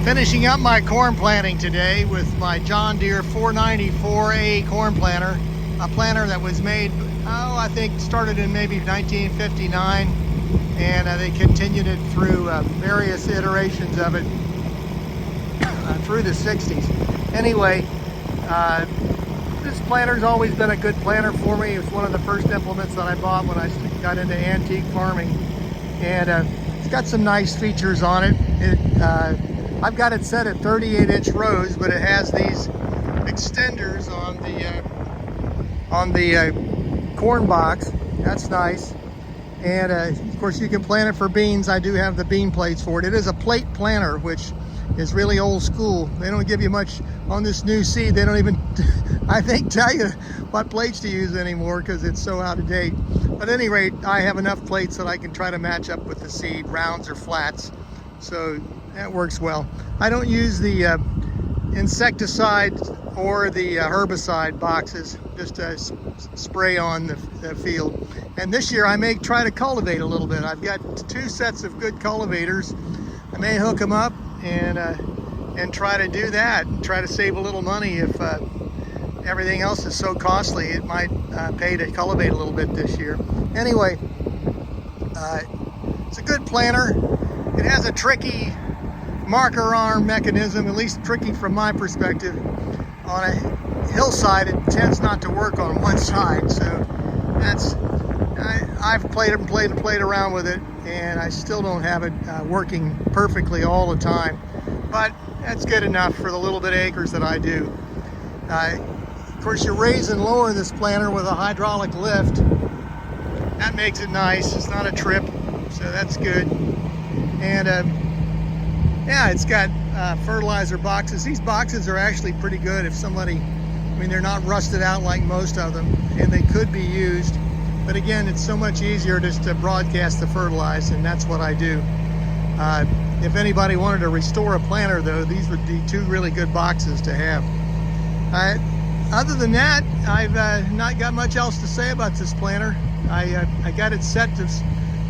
Finishing up my corn planting today with my John Deere 494A corn planter, a planter that was made, I think started in maybe 1959, and they continued it through various iterations of it through the 60s. Anyway, this planter's always been a good planter for me. It was one of the first implements that I bought when I got into antique farming, and it's got some nice features on it. I've got it set at 38-inch rows, but it has these extenders on the corn box. That's nice. And of course you can plant it for beans. I do have the bean plates for it. It is a plate planter, which is really old school. They don't give you much on this new seed. They don't even, I think, tell you what plates to use anymore because it's so out of date. But at any rate, I have enough plates that I can try to match up with the seed, rounds or flats. So that works well. I don't use the insecticide or the herbicide boxes, just to spray on the field. And this year I may try to cultivate a little bit. I've got 2 sets of good cultivators. I may hook them up and try to do that, and try to save a little money. If everything else is so costly, it might pay to cultivate a little bit this year. Anyway, it's a good planter. It has a tricky marker arm mechanism, at least tricky from my perspective. On a hillside, it tends not to work on one side, so I've played around with it, and I still don't have it working perfectly all the time, but that's good enough for the little bit of acres that I do. Of course, you raise and lower this planter with a hydraulic lift. That makes it nice. It's not a trip, so that's good. And yeah, it's got fertilizer boxes. These boxes are actually pretty good if somebody, I mean, they're not rusted out like most of them, and they could be used. But again, it's so much easier just to broadcast the fertilizer, and that's what I do. If anybody wanted to restore a planter, though, these would be 2 really good boxes to have. Other than that, I've not got much else to say about this planter. I got it set to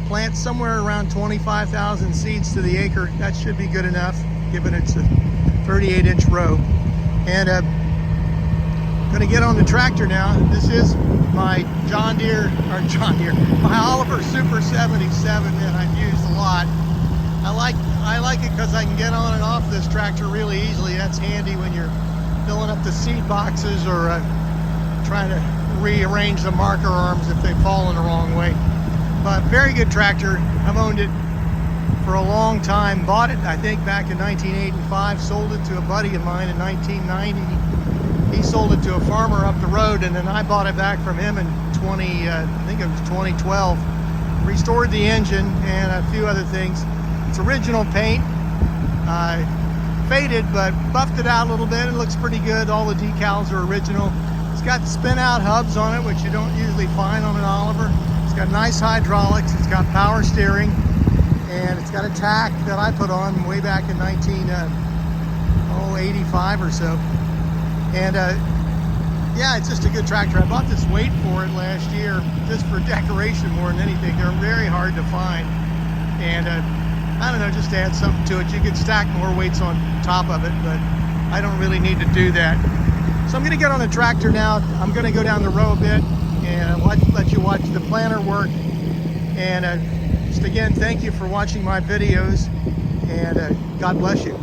plant somewhere around 25,000 seeds to the acre. That should be good enough, given it's a 38-inch row. And I'm gonna get on the tractor now. This is my my Oliver Super 77 that I've used a lot. I like it because I can get on and off this tractor really easily. That's handy when you're filling up the seed boxes or trying to rearrange the marker arms if they fall in the wrong way. But very good tractor. I've owned it for a long time. Bought it, I think, back in 1985. Sold it to a buddy of mine in 1990. He sold it to a farmer up the road, and then I bought it back from him in I think it was 2012. Restored the engine and a few other things. It's original paint. Faded, but buffed it out a little bit. It looks pretty good. All the decals are original. It's got spin-out hubs on it, which you don't usually find on an Oliver. It's got nice hydraulics, it's got power steering, and it's got a tack that I put on way back in 1985 or so. And yeah, it's just a good tractor. I bought this weight for it last year just for decoration more than anything. They're very hard to find, and I don't know, just to add something to it. You could stack more weights on top of it, but I don't really need to do that. So I'm going to get on the tractor now. I'm going to go down the row a bit and let you watch the planter work. And just again, thank you for watching my videos, and God bless you.